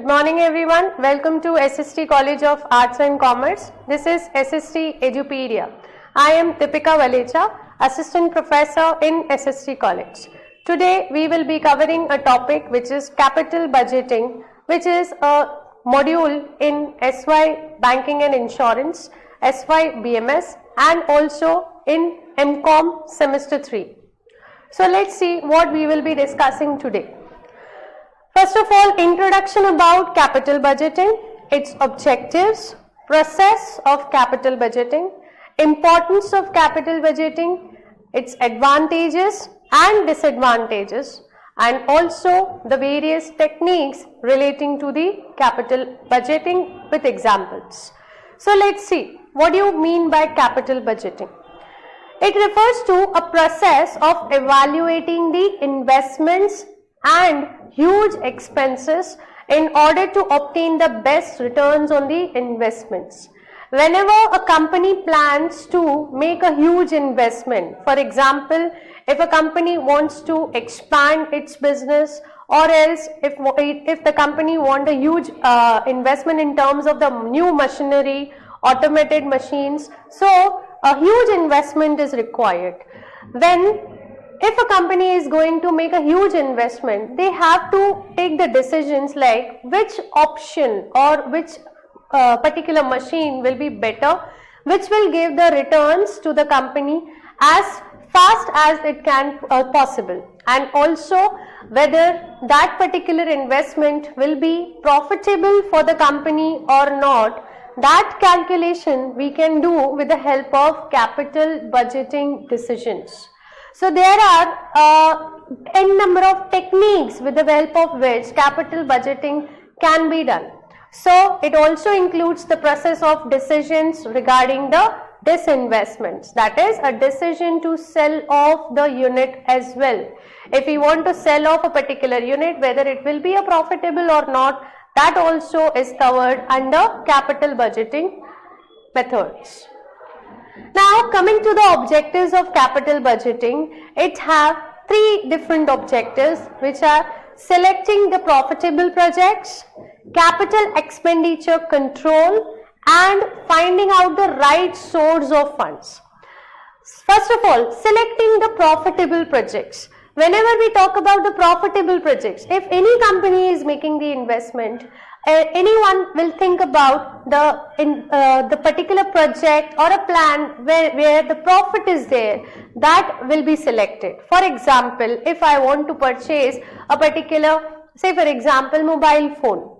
morning everyone. Welcome to SST College of Arts and Commerce. This is SST Edupedia. I am Deepika Valecha, Assistant Professor in SST College. Today we will be covering a topic which is capital budgeting, which is a module in SY Banking and Insurance, SY BMS and also in MCOM Semester 3. So let's see what we will be discussing today. First of all, introduction about capital budgeting, its objectives, process of capital budgeting, importance of capital budgeting, its advantages and disadvantages, and also the various techniques relating to the capital budgeting with examples. So let's see, what do you mean by capital budgeting? It refers to a process of evaluating the investments and huge expenses in order to obtain the best returns on the investments. Whenever a company plans to make a huge investment, for example, if a company wants to expand its business, or else if the company wants a huge investment in terms of the new machinery, automated machines, so a huge investment is required. Then if a company is going to make a huge investment, they have to take the decisions like which option or which particular machine will be better, which will give the returns to the company as fast as it can possible, and also whether that particular investment will be profitable for the company or not. That calculation we can do with the help of capital budgeting decisions. So there are n number of techniques with the help of which capital budgeting can be done. So it also includes the process of decisions regarding the disinvestments, that is a decision to sell off the unit as well. If we want to sell off a particular unit, whether it will be a profitable or not, that also is covered under capital budgeting methods. Now coming to the objectives of capital budgeting, it have three different objectives, which are selecting the profitable projects, capital expenditure control, and finding out the right source of funds. First of all, selecting the profitable projects. Whenever we talk about the profitable projects, if any company is making the investment, anyone will think about the particular project or a plan where the profit is there, that will be selected. For example, if I want to purchase a particular, say for example, mobile phone,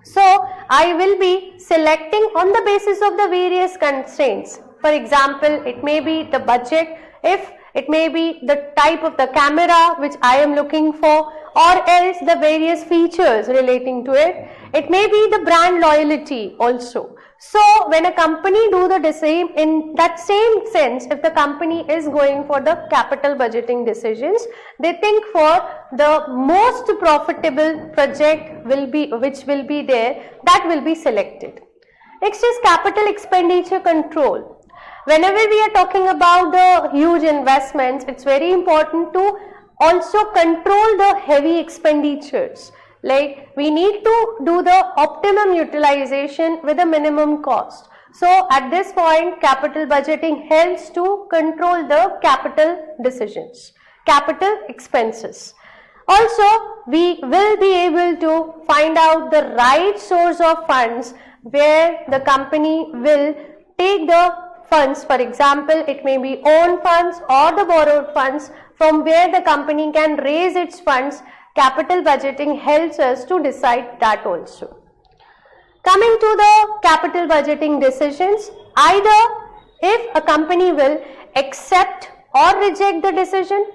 so I will be selecting on the basis of the various constraints. For example, it may be the budget, if it may be the type of the camera which I am looking for, or else the various features relating to it. It may be the brand loyalty also. So when a company do the same, in that same sense, if the company is going for the capital budgeting decisions, they think for the most profitable project which will be there, that will be selected. Next is capital expenditure control. Whenever we are talking about the huge investments, it's very important to also control the heavy expenditures. Like we need to do the optimum utilization with a minimum cost. So at this point, capital budgeting helps to control the capital decisions, capital expenses. Also, we will be able to find out the right source of funds where the company will take the funds. For example, it may be own funds or the borrowed funds from where the company can raise its funds. Capital budgeting helps us to decide that also. Coming to the capital budgeting decisions, either if a company will accept or reject the decision,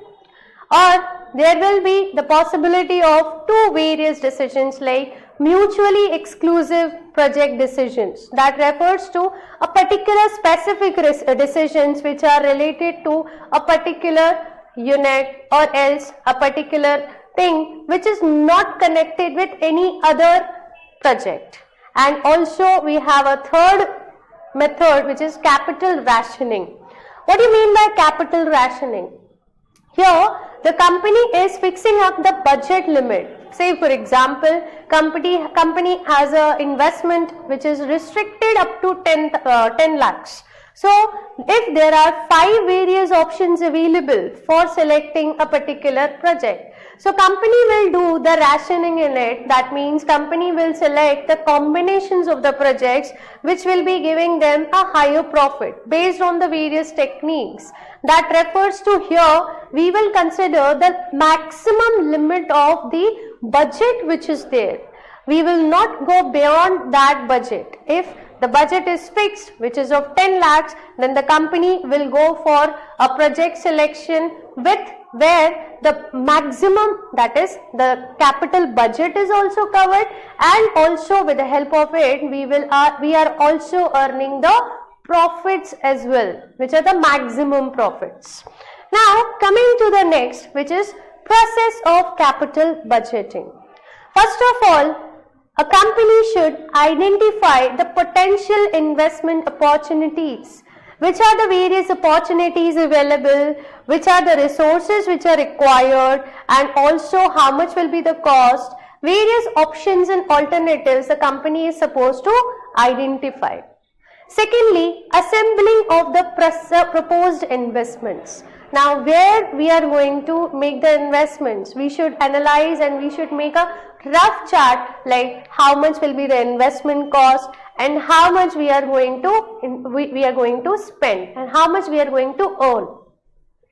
or there will be the possibility of two various decisions like mutually exclusive project decisions. That refers to a particular specific decisions which are related to a particular unit or else a particular thing which is not connected with any other project. And also we have a third method, which is capital rationing. What do you mean by capital rationing? Here the company is fixing up the budget limit. Say for example, company has a investment which is restricted up to 10 lakhs. So if there are 5 various options available for selecting a particular project, so company will do the rationing in it. That means company will select the combinations of the projects which will be giving them a higher profit based on the various techniques. That refers to here we will consider the maximum limit of the budget which is there. We will not go beyond that budget. If the budget is fixed, which is of 10 lakhs, then the company will go for a project selection with where the maximum, that is the capital budget, is also covered, and also with the help of it we are also earning the profits as well, which are the maximum profits. Now coming to the next, which is process of capital budgeting. First of all, a company should identify the potential investment opportunities. Which are the various opportunities available, which are the resources which are required, and also how much will be the cost. Various options and alternatives the company is supposed to identify. Secondly, assembling of the proposed investments. Now where we are going to make the investments, we should analyze and we should make a rough chart like how much will be the investment cost and how much we are going to spend and how much we are going to earn.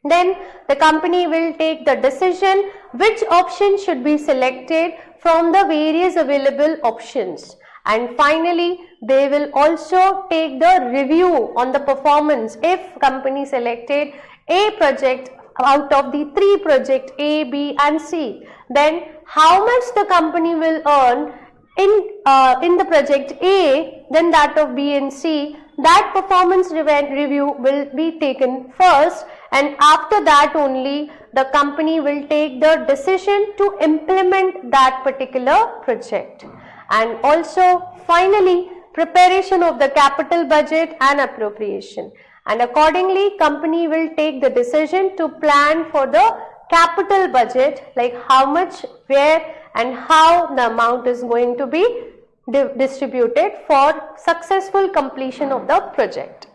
Then the company will take the decision which option should be selected from the various available options. And finally, they will also take the review on the performance. If company selected a project out of the 3 projects A, B and C, then how much the company will earn in the project A, then that of B and C. That performance review will be taken first, and after that only the company will take the decision to implement that particular project. And also finally, preparation of the capital budget and appropriation. And accordingly, company will take the decision to plan for the capital budget, like how much, where and how the amount is going to be distributed for successful completion of the project.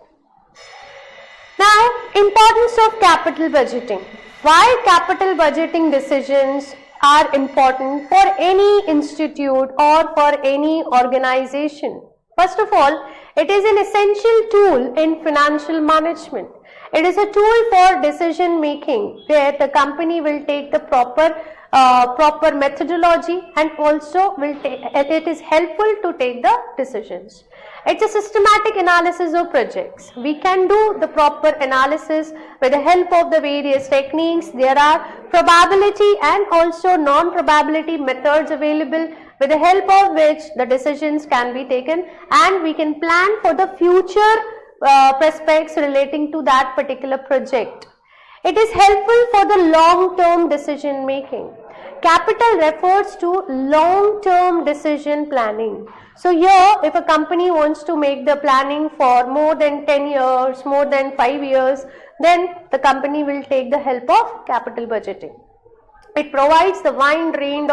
Now, importance of capital budgeting. Why capital budgeting decisions are important for any institute or for any organization? First of all, it is an essential tool in financial management. It is a tool for decision making where the company will take the proper methodology and also it is helpful to take the decisions. It's a systematic analysis of projects. We can do the proper analysis with the help of the various techniques. There are probability and also non-probability methods available with the help of which the decisions can be taken, and we can plan for the future prospects relating to that particular project. It is helpful for the long-term decision making. Capital refers to long-term decision planning. So here, if a company wants to make the planning for more than 10 years, more than 5 years, then the company will take the help of capital budgeting. It provides the wide range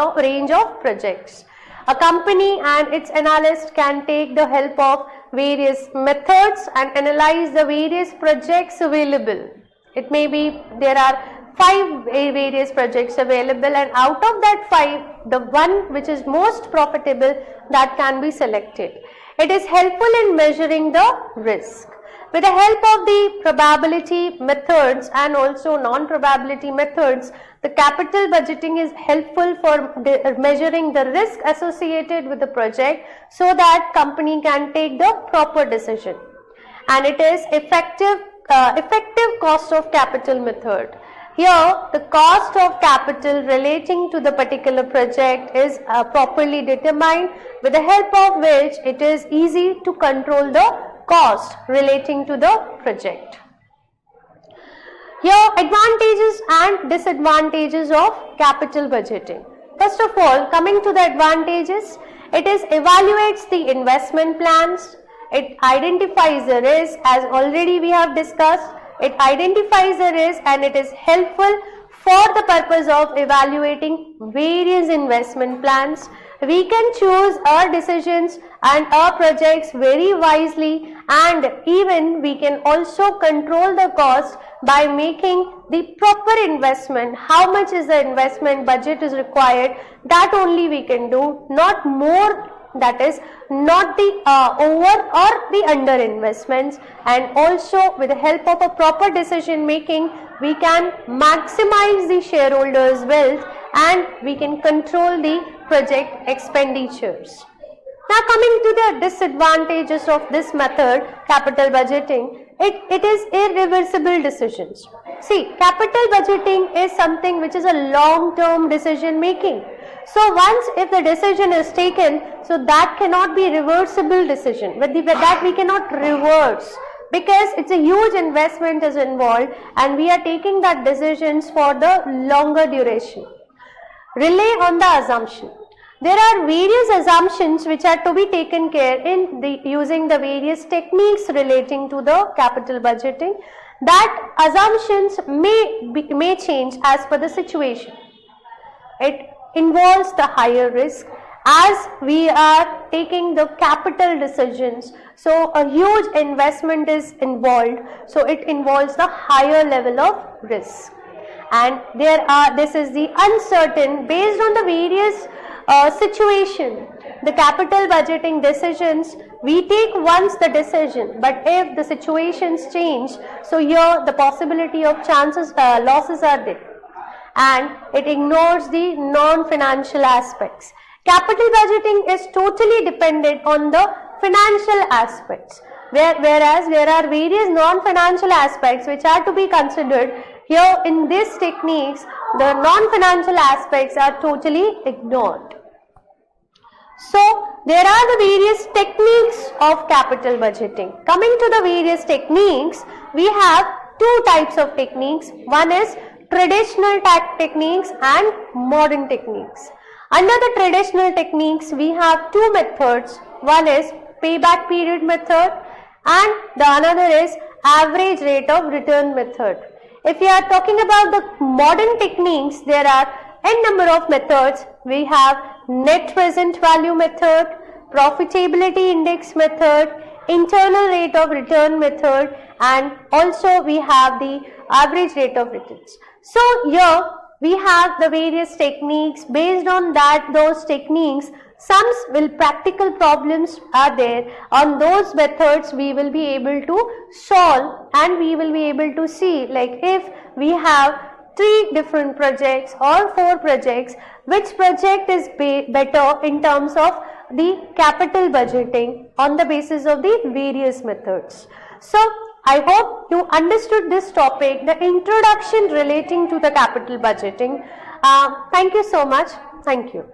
of projects. A company and its analyst can take the help of various methods and analyze the various projects available. It may be there are 5 various projects available, and out of that 5, the one which is most profitable, that can be selected. It is helpful in measuring the risk. With the help of the probability methods and also non-probability methods, the capital budgeting is helpful for measuring the risk associated with the project so that company can take the proper decision. And it is effective cost of capital method. Here, the cost of capital relating to the particular project is properly determined, with the help of which it is easy to control the cost relating to the project. Here, advantages and disadvantages of capital budgeting. First of all, coming to the advantages, it evaluates the investment plans. It identifies the risk, as already we have discussed. It identifies the risk and it is helpful for the purpose of evaluating various investment plans. We can choose our decisions and our projects very wisely, and even we can also control the cost by making the proper investment. How much is the investment budget is required, that only we can do, not more, that is not the over or the under investments. And also with the help of a proper decision making, we can maximize the shareholders' wealth and we can control the project expenditures. Now coming to the disadvantages of this method, capital budgeting, it is irreversible decisions. See, capital budgeting is something which is a long-term decision making. So once if the decision is taken, so that cannot be reversible decision, with that we cannot reverse, because it's a huge investment is involved and we are taking that decisions for the longer duration. Rely on the assumption. There are various assumptions which are to be taken care in using the various techniques relating to the capital budgeting. That assumptions may change as per the situation. It involves the higher risk as we are taking the capital decisions. So a huge investment is involved. So it involves the higher level of risk. And this is the uncertain based on the various situation. The capital budgeting decisions, we take once the decision, but if the situations change, so here the possibility of losses are there. And it ignores the non-financial aspects. Capital budgeting is totally dependent on the financial aspects, whereas there are various non-financial aspects which are to be considered. Here in these techniques, the non-financial aspects are totally ignored. So there are the various techniques of capital budgeting. Coming to the various techniques, we have two types of techniques. One is traditional techniques and modern techniques. Under the traditional techniques, we have two methods. One is payback period method and the another is average rate of return method. If we are talking about the modern techniques, there are n number of methods. We have net present value method, profitability index method, internal rate of return method, and also we have the average rate of returns. So here we have the various techniques. Based on those techniques, some practical problems are there. On those methods we will be able to solve and we will be able to see, like if we have 3 different projects or 4 projects, which project is better in terms of the capital budgeting on the basis of the various methods. So I hope you understood this topic, the introduction relating to the capital budgeting. Thank you so much. Thank you.